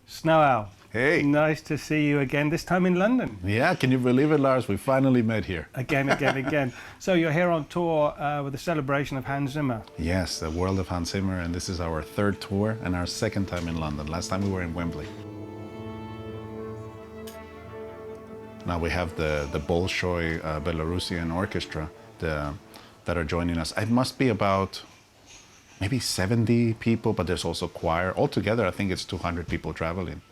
Snow. Hey. Nice to see you again, this time in London. Yeah, can you believe it, Lars? We finally met here. Again. So you're here on tour with the celebration of Hans Zimmer. Yes, the World of Hans Zimmer, and this is our third tour and our second time in London. Last time we were in Wembley. Now we have the Bolshoi Belarusian Orchestra that are joining us. It must be about maybe 70 people, but there's also choir. Altogether, I think it's 200 people traveling.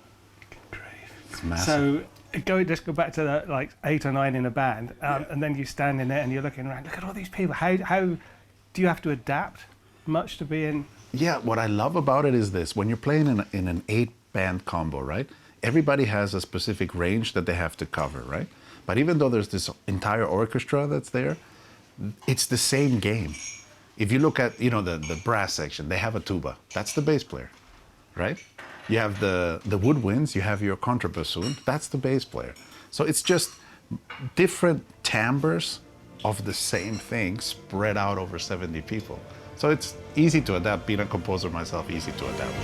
It's massive. So let's go back to the, like 8 or 9 in a band, and then you stand in there and you're looking around. Look at all these people. How do you have to adapt much to be in? Yeah, what I love about it is this: when you're playing in an 8-band combo, right? Everybody has a specific range that they have to cover, right? But even though there's this entire orchestra that's there, it's the same game. If you look at, the brass section, they have a tuba. That's the bass player, right? You have the woodwinds, you have your contrabassoon, that's the bass player. So it's just different timbres of the same thing spread out over 70 people. So it's easy to adapt. Being a composer myself, easy to adapt.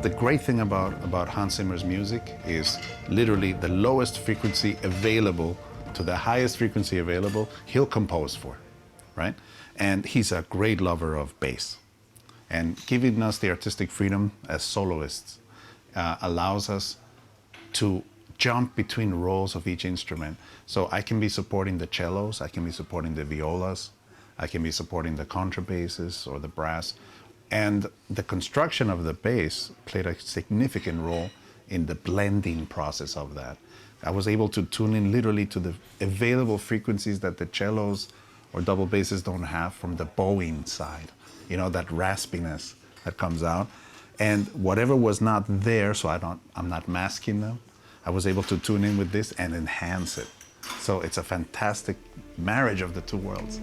The great thing about Hans Zimmer's music is literally the lowest frequency available to the highest frequency available, he'll compose for, right? And he's a great lover of bass. And giving us the artistic freedom as soloists allows us to jump between roles of each instrument. So I can be supporting the cellos, I can be supporting the violas, I can be supporting the contrabasses or the brass. And the construction of the bass played a significant role in the blending process of that. I was able to tune in literally to the available frequencies that the cellos or double basses don't have from the bowing side, that raspiness that comes out. And whatever was not there, so I'm not masking them, I was able to tune in with this and enhance it. So it's a fantastic marriage of the two worlds.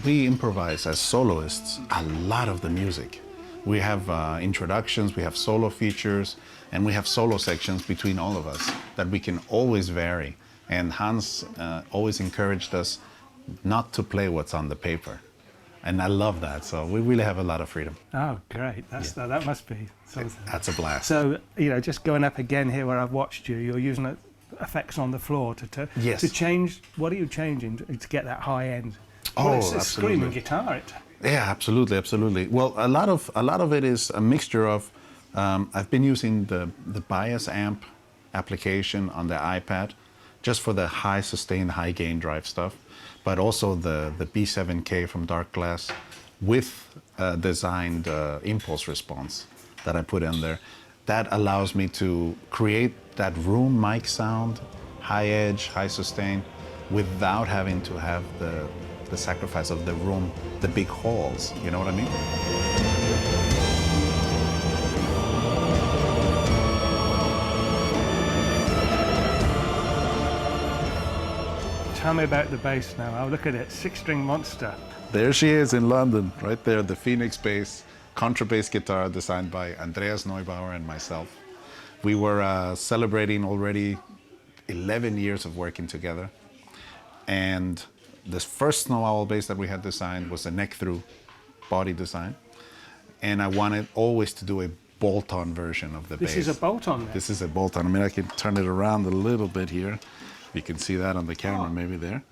We improvise as soloists a lot of the music. We have introductions, we have solo features, and we have solo sections between all of us that we can always vary. And Hans always encouraged us not to play what's on the paper. And I love that, so we really have a lot of freedom. Oh, great. That must be something. That's a blast. So, just going up again here where I've watched you, you're using effects on the floor to change. What are you changing to get that high end? Well, it's a screaming guitar. Yeah, absolutely. Well, a lot of it is a mixture of. I've been using the bias amp application on the iPad, just for the high sustain, high gain drive stuff, but also the B7K from Dark Glass with designed impulse response that I put in there. That allows me to create that room mic sound, high edge, high sustain, without having to have the sacrifice of the room, the big halls, you know what I mean? Tell me about the bass now. I'll look at it, 6-string monster. There she is in London, right there, the Phoenix bass, contrabass guitar designed by Andreas Neubauer and myself. We were celebrating already 11 years of working together. And the first Snow Owl bass that we had designed was a neck-through body design. And I wanted always to do a bolt-on version of the bass. This is a bolt-on then? This is a bolt-on. I mean, I can turn it around a little bit here. You can see that on the camera, maybe there.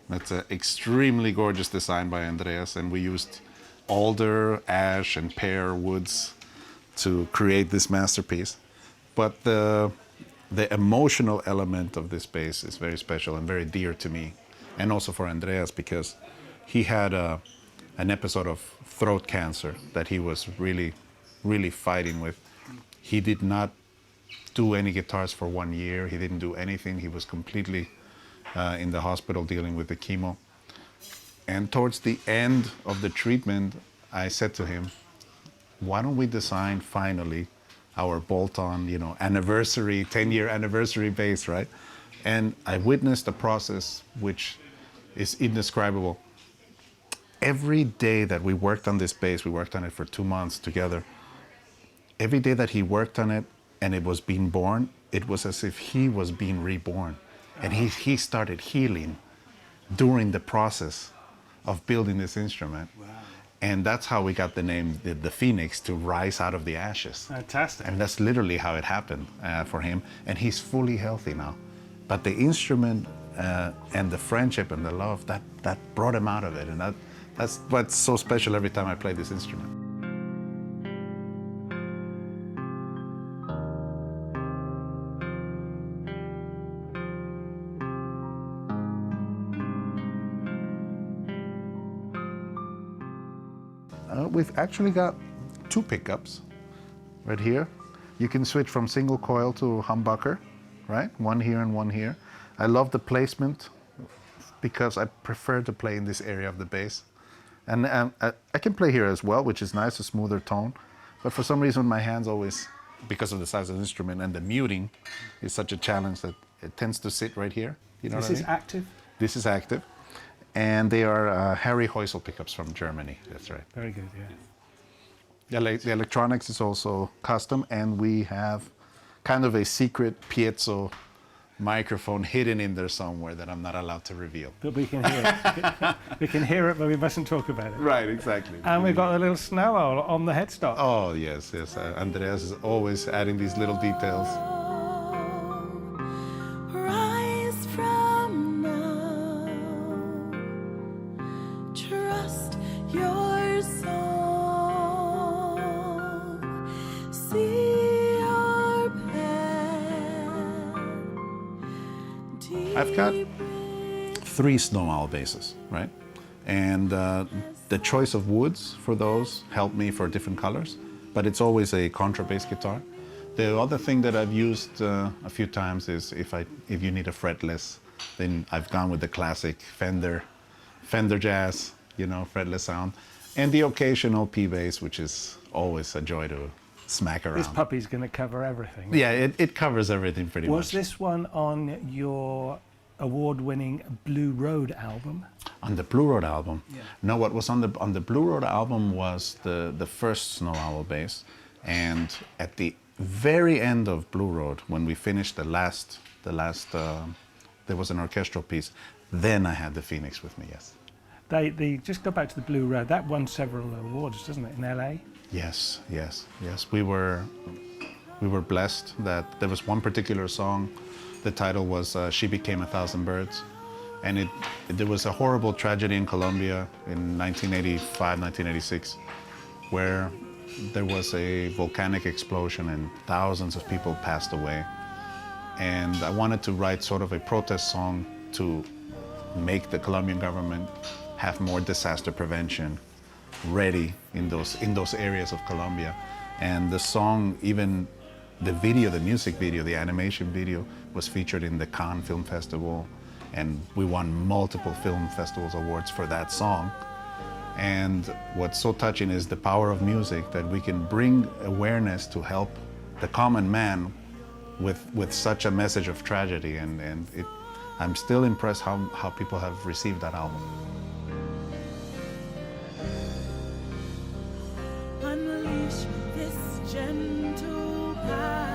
That's an extremely gorgeous design by Andreas, and we used alder, ash, and pear woods to create this masterpiece. But the emotional element of this bass is very special and very dear to me. And also for Andreas, because he had an episode of throat cancer that he was really, really fighting with. He did not do any guitars for 1 year. He didn't do anything. He was completely in the hospital dealing with the chemo. And towards the end of the treatment, I said to him, why don't we design finally our bolt-on, anniversary, 10-year anniversary bass, right? And I witnessed a process which is indescribable. Every day that we worked on this bass, we worked on it for 2 months together. Every day that he worked on it and it was being born, it was as if he was being reborn. And he started healing during the process of building this instrument. Wow. And that's how we got the name, the Phoenix, to rise out of the ashes. Fantastic. And that's literally how it happened for him. And he's fully healthy now. But the instrument and the friendship and the love, that brought him out of it. And that's what's so special every time I play this instrument. We've actually got 2 pickups right here. You can switch from single coil to humbucker, right? One here and one here. I love the placement because I prefer to play in this area of the bass. And I can play here as well, which is nice, a smoother tone. But for some reason, my hands always, because of the size of the instrument and the muting, is such a challenge that it tends to sit right here. You know what I mean? This is active? This is active. And they are Harry Heusel pickups from Germany. That's right. Very good, yeah. The electronics is also custom, and we have kind of a secret piezo microphone hidden in there somewhere that I'm not allowed to reveal. But we can hear it. We can hear it, but we mustn't talk about it. Right, exactly. And we've got a little snow owl on the headstock. Oh, yes. Andreas is always adding these little details. I've got 3 snow owl basses, right? And the choice of woods for those helped me for different colors, but it's always a contrabass guitar. The other thing that I've used a few times is if you need a fretless, then I've gone with the classic Fender Jazz, fretless sound, and the occasional P bass, which is always a joy to smack around. This puppy's going to cover everything. Yeah, it covers everything pretty much. Was this one on your award-winning Blue Road album? On the Blue Road album? Yeah. No, what was on the Blue Road album was the first Snow Owl bass, and at the very end of Blue Road, when we finished the last there was an orchestral piece, then I had the Phoenix with me, yes. They just go back to the Blue Road. That won several awards, doesn't it, in LA? Yes. We were blessed that there was one particular song. The title was "She Became a Thousand Birds," and there was a horrible tragedy in Colombia in 1985, 1986, where there was a volcanic explosion and thousands of people passed away. And I wanted to write sort of a protest song to make the Colombian government have more disaster prevention ready in those areas of Colombia. And the song, even the video, the music video, the animation video, was featured in the Cannes Film Festival, and we won multiple film festivals awards for that song. And what's so touching is the power of music, that we can bring awareness to help the common man with such a message of tragedy, and I'm still impressed how people have received that album. Unleash this gentle power.